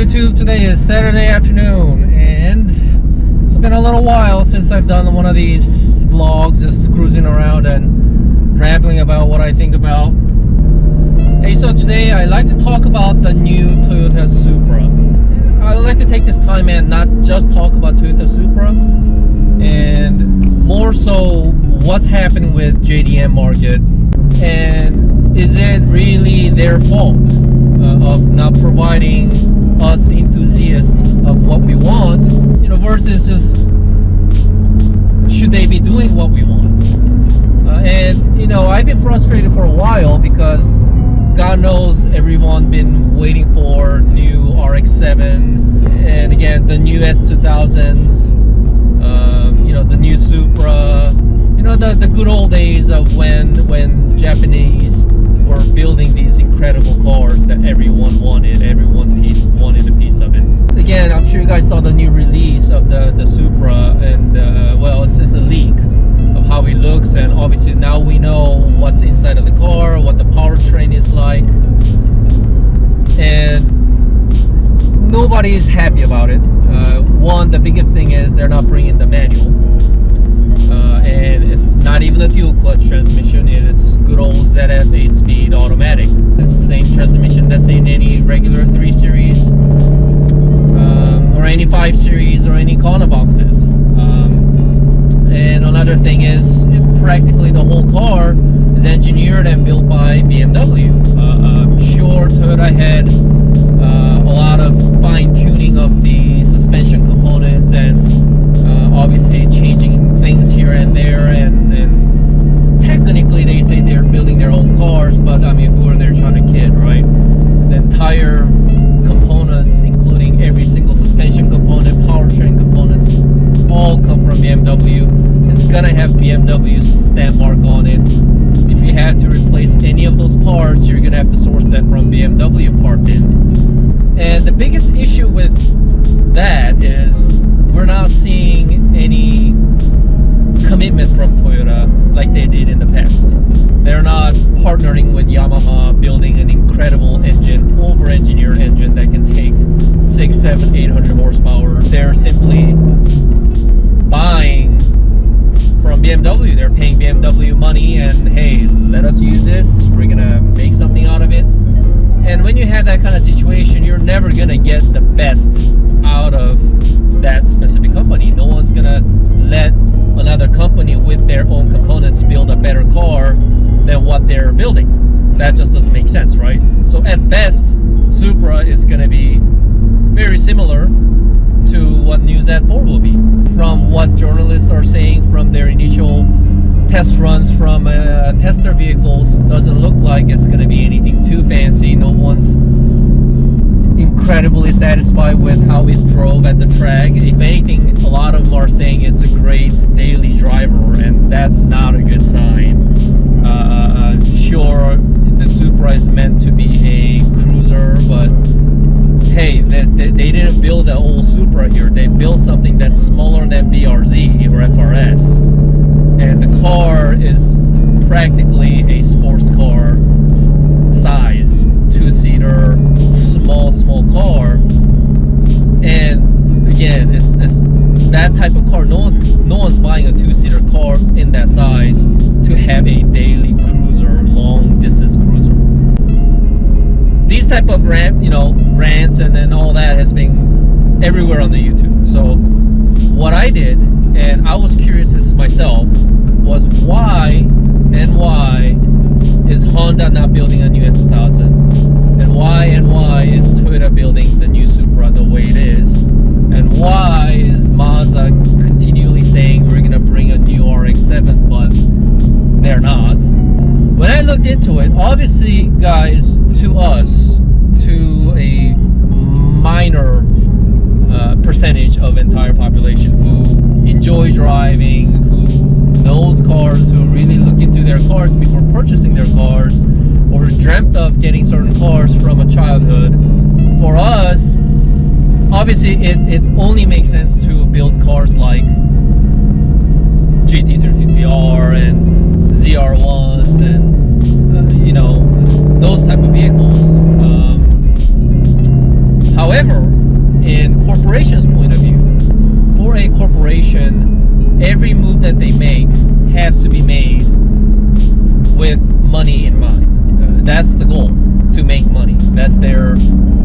YouTube. Today is Saturday afternoon and it's been a little while since I've done one of these vlogs, just cruising around and rambling about what I think about. Hey, so today I'd like to talk about the new Toyota Supra. I'd like to take this time and not just talk about Toyota Supra, and more so what's happening with JDM market, and is it really their fault of not providing us enthusiasts of what we want, versus just should they be doing what we want? And I've been frustrated for a while because God knows everyone been waiting for new RX-7 and again the new S2000s, the new Supra, the good old days of when Japanese were building these incredible cars that everyone wanted, wanted a piece of it. Again, I'm sure you guys saw the new release of the Supra, and well, it's a leak of how it looks, and obviously now we know what's inside of the car, what the powertrain is like, and nobody is happy about it. One, the biggest thing is they're not bringing the manual, and it's not even a dual clutch transmission. It is good old ZF 8-speed automatic. It's the same transmission that's in any regular 3 Series, or any 5 Series, or any corner boxes. And another thing is, practically the whole car is engineered and built by BMW. Sure, Toyota had a lot of fine-tuning of the suspension components and obviously changing things here and there, and technically they say they're building their own cars, but I mean, who are they trying to kid, right? The entire components, including every single suspension component, powertrain components, all come from BMW. It's gonna have BMW's stamp mark on it. If you had to replace any of those parts, you're gonna have to source that from BMW part bin. And the biggest issue with that is we're not seeing any commitment from Toyota like they did in the past. They're not partnering with Yamaha, building an incredible engine, over-engineered engine that can take 6, 7, 800 horsepower. They're simply buying from BMW. They're paying BMW money, and hey, let us use this. We're gonna make something out of it. And when you have that kind of situation, you're never gonna get the best out of that specific company. No one's gonna let another company with their own components build a better car than what they're building. That just doesn't make sense, right? So at best, Supra is gonna be very similar to what new Z4 will be. From what journalists are saying from their initial test runs from tester vehicles, doesn't look like it's going to be anything too fancy. No one's incredibly satisfied with how it drove at the track. If anything, a lot of them are saying it's a great daily driver, and that's not a good sign. Sure, the Supra is meant to be a cruiser, but hey, they didn't build an old Supra here. They built something that's smaller than BRZ or FRS. And the car is practically a sports car size, 2-seater, small car. And again, it's that type of car. No one's buying a 2-seater car in that size to have a daily cruiser, long distance cruiser. These type of rants and all that has been everywhere on the YouTube. So what I did, and I was curious as myself, was why is Honda not building a new S2000, and why is Toyota building the new Supra the way it is, and why is Mazda continually saying we're gonna bring a new RX-7 but they're not. When I looked into it, obviously guys, to a minor percentage of entire population who enjoy driving, who knows cars, who really look into their cars before purchasing their cars, or dreamt of getting certain cars from a childhood. For us, obviously it only makes sense to build cars like GT350R and ZR1s and those type of vehicles. However, corporation's point of view, for a corporation, every move that they make has to be made with money in mind. That's the goal, to make money. That's their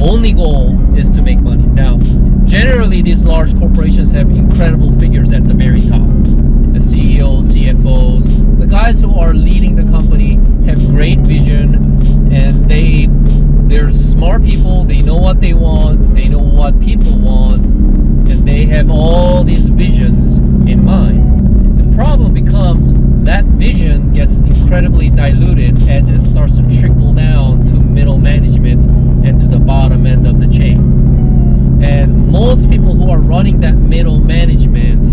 only goal, is to make money. Now, generally, these large corporations have incredible figures at the very top. The CEOs, CFOs, the guys who are leading the company have great vision, and they're smart people. They know what they want, they know what people want, and they have all these visions in mind. The problem becomes that vision gets incredibly diluted as it starts to trickle down to middle management and to the bottom end of the chain. And most people who are running that middle management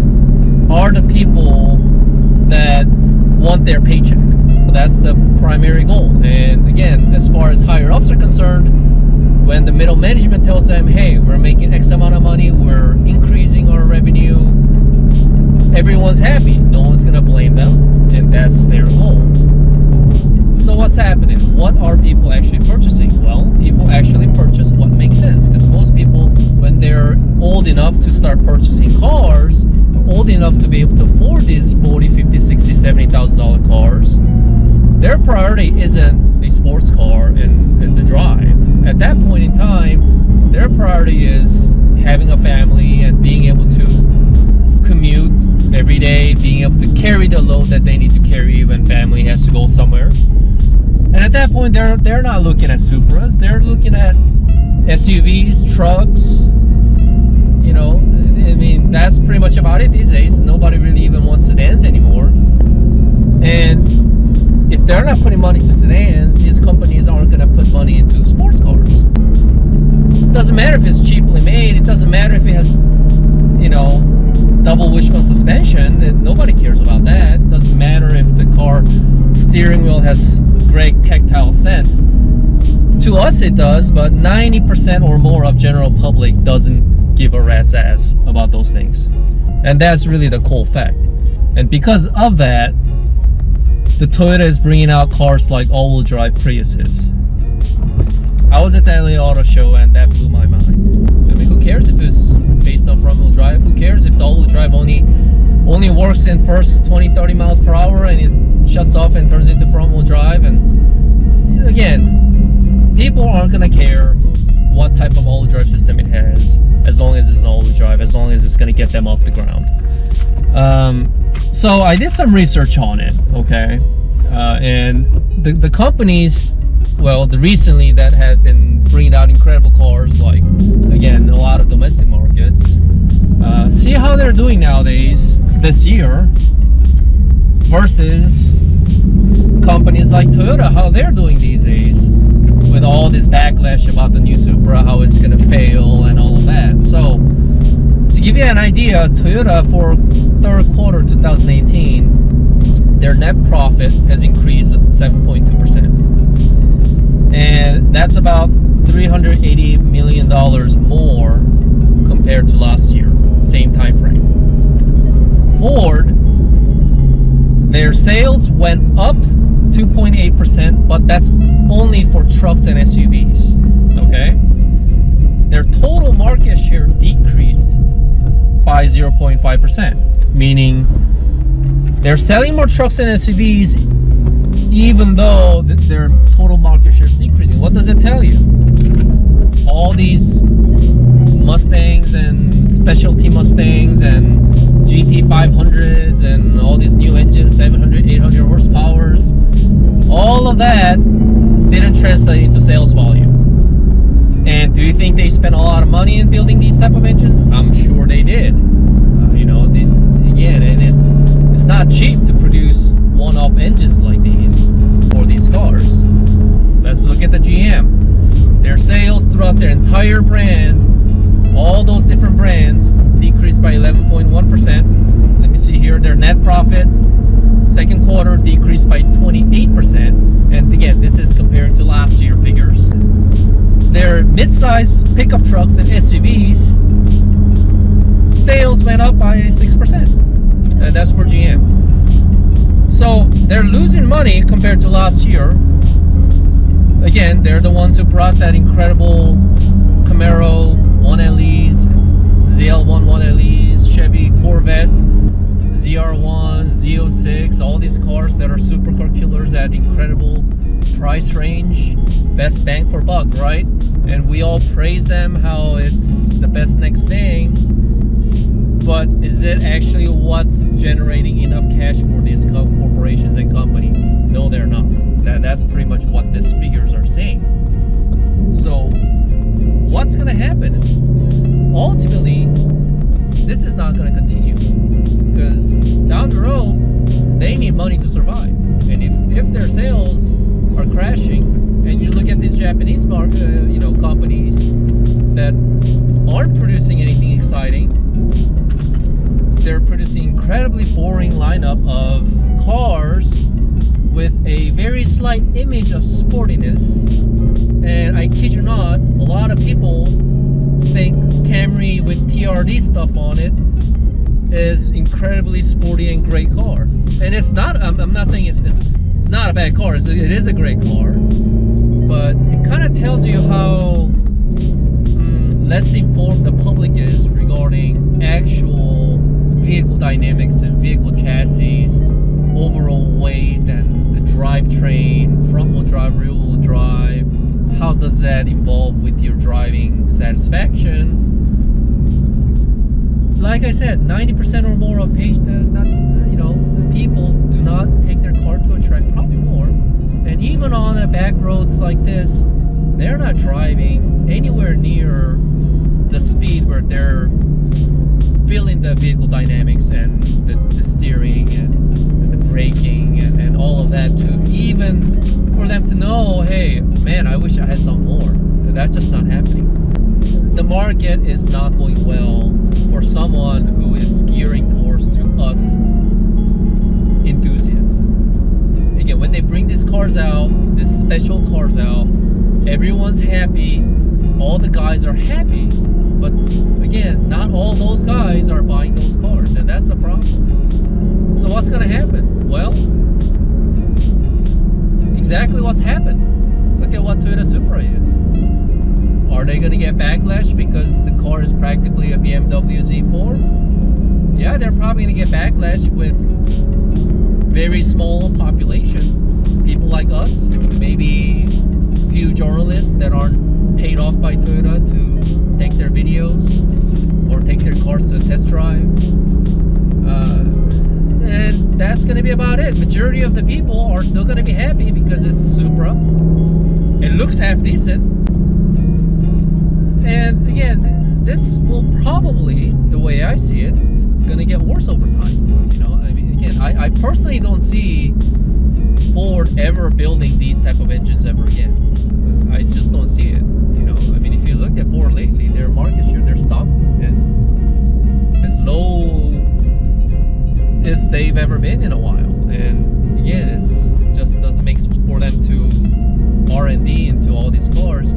are the people that want their paycheck. That's the primary goal. And again, as far as higher ups are concerned, when the middle management tells them, hey, we're making X amount of money, we're increasing our revenue, everyone's happy. No one's going to blame them, and that's their goal. So what's happening? What are people actually purchasing? Well, people actually purchase what makes sense, because most people, when they're old enough to start purchasing cars, old enough to be able to afford these $40, $50, $60, $70,000 cars, their priority isn't the sports car and the drive. At that point in time, their priority is having a family and being able to commute every day, being able to carry the load that they need to carry when family has to go somewhere. And at that point, they're not looking at Supras. They're looking at SUVs, trucks. You know, I mean, that's pretty much about it these days. Nobody really even wants sedans anymore. And if they're not putting money into sedans, these companies aren't going to put money into sports cars. It doesn't matter if it's cheaply made. It doesn't matter if it has, you know, double wishbone suspension. Nobody cares about that. It doesn't matter if the car steering wheel has great tactile sense. To us it does, but 90% or more of general public doesn't give a rat's ass about those things. And that's really the cool fact. And because of that, the Toyota is bringing out cars like all-wheel drive Priuses. I was at the LA Auto Show and that blew my mind. I mean, who cares if it's based on front-wheel drive? Who cares if the all-wheel drive only works in first 20-30 miles per hour and it shuts off and turns into front-wheel drive? And again, people aren't going to care what type of all-wheel drive system it has, as long as it's an all-wheel drive, as long as it's going to get them off the ground. So I did some research on it, okay? And the companies, well, recently that have been bringing out incredible cars, like, again, a lot of domestic markets. See how they're doing nowadays, this year, versus companies like Toyota, how they're doing these days, with all this backlash about the new Supra, how it's going to fail and all of that. So, to give you an idea, Toyota for third quarter 2018, their net profit has increased 7.2%. And that's about $380 million more compared to last year, same time frame. Ford, their sales went up 2.8%, but that's only for trucks and SUVs, okay? Their total market share decreased by 0.5%, meaning they're selling more trucks and SUVs even though their total market share is decreasing. What does it tell you? All these Mustangs and specialty Mustangs and GT500s and all these new engines, 700, 800 horsepowers, all of that didn't translate into sales volume. And do you think they spent a lot of money in building these type of engines? I'm sure they did. You know, these, again, and it's not cheap to produce one-off engines like these for these cars. Let's look at the GM. Their sales throughout their entire brand, all those different brands, decreased by 11.1%. Let me see here, their net profit, second quarter decreased by 28%. And again, this is comparing to last year figures. Their mid-size pickup trucks and SUVs, sales went up by 6%. And that's for GM. So they're losing money compared to last year. Again, they're the ones who brought that incredible Camaro 1LEs, these cars that are supercar killers at incredible price range, best bang for buck, right? And we all praise them how it's the best next thing. But is it actually what's generating enough cash for these corporations and companies? No, they're not. That's pretty much what these figures are saying. So what's going to happen? Ultimately, this is not going to continue, because down the road, they need money to survive. And if their sales are crashing, and you look at these Japanese companies that aren't producing anything exciting, they're producing incredibly boring lineup of cars with a very slight image of sportiness. And I kid you not, a lot of people think Camry with TRD stuff on it is incredibly sporty and great car. And it's not. I'm not saying it's not a bad car. It is a great car, but it kind of tells you how less informed the public is regarding actual vehicle dynamics and vehicle chassis, overall weight, and the drivetrain, front-wheel drive, rear-wheel drive. How does that involve with your driving satisfaction? Like I said, 90% or more of people do not take their car to a track, probably more. And even on the back roads like this, they're not driving anywhere near the speed where they're feeling the vehicle dynamics and the steering and the braking and all of that, to even for them to know, hey, man, I wish I had some more. That's just not happening. The market is not going well for someone who is gearing towards to us enthusiasts. Again, when they bring these cars out, these special cars out, everyone's happy, all the guys are happy, but again, not all those guys are buying those cars, and that's the problem. So what's going to happen? Well, exactly what's happened. Look at what Toyota Supra is. Are they going to get backlash because the car is practically a BMW Z4? Yeah, they're probably going to get backlash with very small population. People like us, maybe a few journalists that aren't paid off by Toyota to take their videos or take their cars to a test drive. And that's going to be about it. Majority of the people are still going to be happy because it's a Supra. It looks half decent. And again, this will probably, the way I see it, going to get worse over time. I mean, again, I personally don't see Ford ever building these type of engines ever again. I just don't see it. I mean, if you look at Ford lately, their market share, their stock is as low as they've ever been in a while. And again, it just doesn't make sense for them to R&D into all these cars,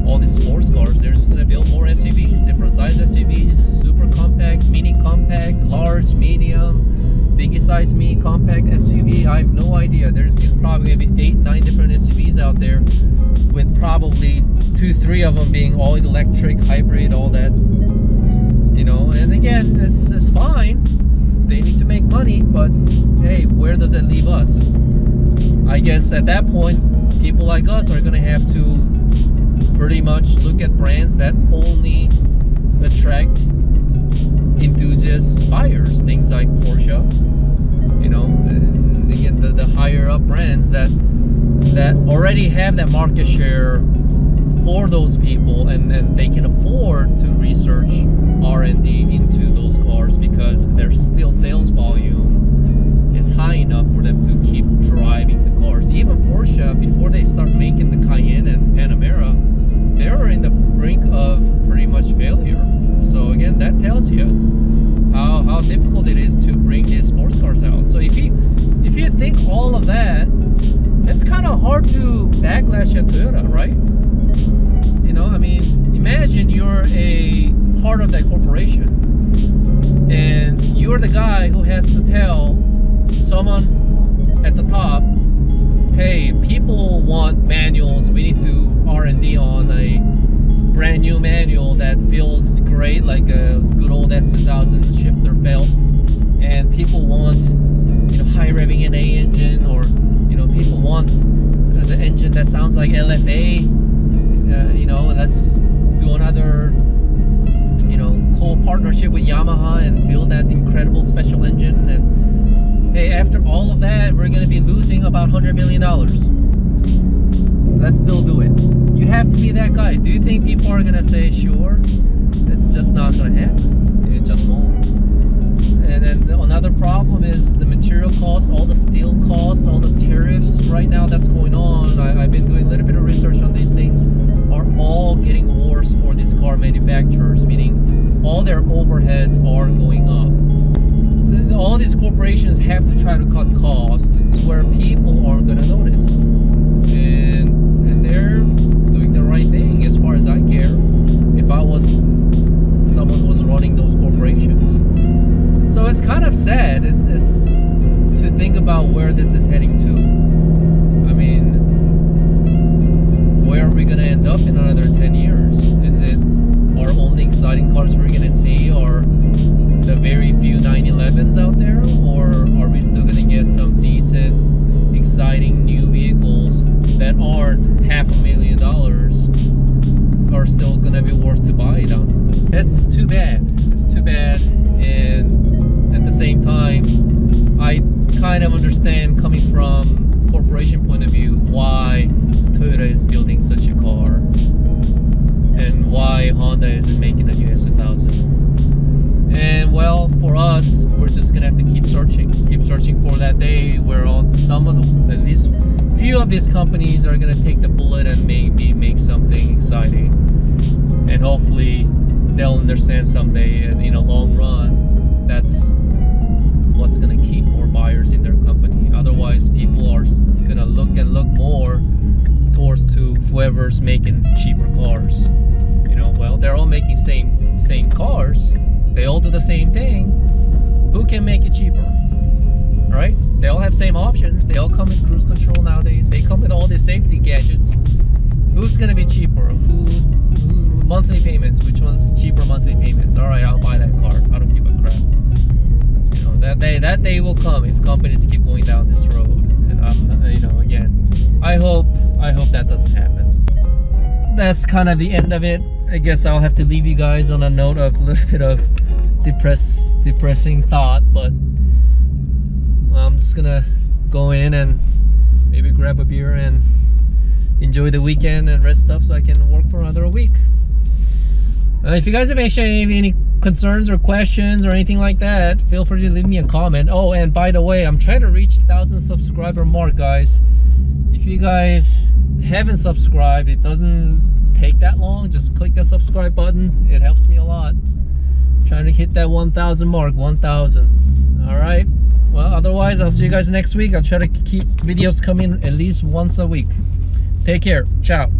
all these sports cars. They're just going to build more SUVs, different size SUVs, super compact, mini compact, large, medium, biggie size, mini compact SUV. I have no idea. There's probably going to be 8-9 different SUVs out there, with probably 2-3 of them being all electric, hybrid, all that. And again, it's fine. They need to make money, but hey, where does it leave us? I guess at that point, people like us are going to have to pretty much look at brands that only attract enthusiast buyers, things like Porsche, and again, the higher up brands that already have that market share for those people, and they can afford to research R&D into those cars because their still sales volume is high enough for them to keep driving the cars. Even Porsche, before they start making the Cayenne and Panamera, they were in the brink of pretty much failure. So again, that tells you how difficult it is to bring these sports cars out. So if you think all of that, it's kind of hard to backlash at Toyota, right? I mean, imagine you're a part of that corporation, and you're the guy who has to tell someone at the top, hey, people want manuals, we need to R&D on a brand new manual that feels great, like a good old S2000 shifter belt, and people want high revving an A engine, or you know, people want the engine that sounds like LFA. You know, let's do another, you know, cool partnership with Yamaha and build that incredible special engine. And hey, after all of that, we're gonna be losing about $100 million. Let's still do it. You have to be that guy. Do you think people are gonna say, sure? It's just not gonna happen. It just won't. And then another problem is the material costs, all the steel costs, all the tariffs right now that's going on. I've been doing a little bit of research on these things, are all getting worse for these car manufacturers, meaning all their overheads are going up. All these corporations have to try to cut costs where people aren't going to notice. And they're doing the right thing as far as I care. If I was someone who was running those corporations. So it's kind of sad. It's to think about where this is heading to. I mean, where are we going to end up in another 10 years? Is it our only exciting cars we're going to see, or the very few 911s out there, or are we still going to get some decent, exciting new vehicles that aren't $500,000 are still going to be worth to buy down? It's too bad. It's too bad. And at the same time, I kind of understand, coming from corporation point of view, why Toyota is building such a car and why Honda isn't making a new S2000. And well, for us, we're just gonna have to keep searching for that day where on some of the, at least few of these companies are gonna take the bullet and maybe make something exciting. And hopefully they'll understand someday, and in a long run, that's what's gonna keep more buyers in their company. Otherwise, people are gonna look more towards to whoever's making cheaper cars. You know, well, they're all making same cars. They all do the same thing. Who can make it cheaper? Right? They all have same options. They all come with cruise control nowadays. They come with all these safety gadgets. Who's gonna be cheaper? Who's monthly payments? Which one's cheaper monthly payments? All right, I'll buy that car. I don't give a crap. You know, that day will come if companies keep going down this road. And you know, again, I hope that doesn't happen. That's kind of the end of it. I guess I'll have to leave you guys on a note of a little bit of depressing thought, but I'm just gonna go in and maybe grab a beer and enjoy the weekend and rest up so I can work for another week. If you guys have any concerns or questions or anything like that, feel free to leave me a comment. Oh, and by the way, I'm trying to reach 1,000 subscriber mark, guys. If you guys haven't subscribed, it doesn't take that long. Just click that subscribe button. It helps me a lot. I'm trying to hit that 1,000 mark. 1,000. All right. Well, otherwise, I'll see you guys next week. I'll try to keep videos coming at least once a week. Take care. Ciao.